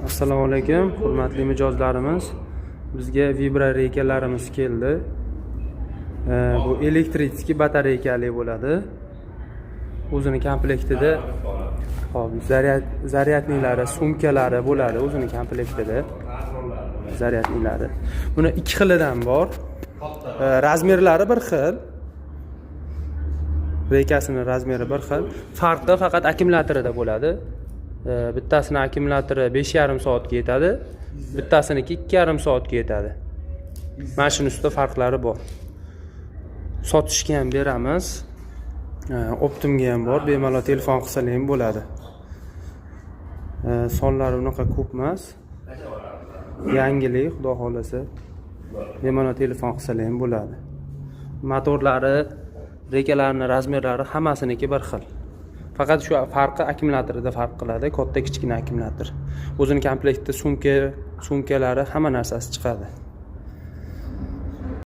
Assalomu alaykum, hurmatli mijozlarimiz. Bizga Vibra reykalarimiz keldi. Bu elektritskiy batareykali bo'ladi. O'zini komplektida hop zaryadnilari, sumkalari bo'ladi o'zini komplektida. Zaryadnilari. Buni ikki xilidan bor. Razmerlari bir xil. Reykasining razmeri bir xil. Farqi faqat akkumulyatorida bo'ladi. Bittasini akkumulyatori 5,5 soatga yetadi, bittasiniki 2,5 soatga yetadi. Mana shuning ustida farqlari bor. Sotishga ham beramiz. Optimga ham bor, bemalol telefon qilsalar ham bo'ladi. Sonlari unaqa ko'p emas. Yangilik, xudo xolasa, bemalol telefon qilsalar ham bo'ladi. Motorlari, reykalarining razmerlari hammasiniki bir xil. Faqat shu farqi akkumulyatorida farq qiladi, katta kichkina akkumulyator. O'zining komplektida sumkalari, hamma narsasi chiqadi.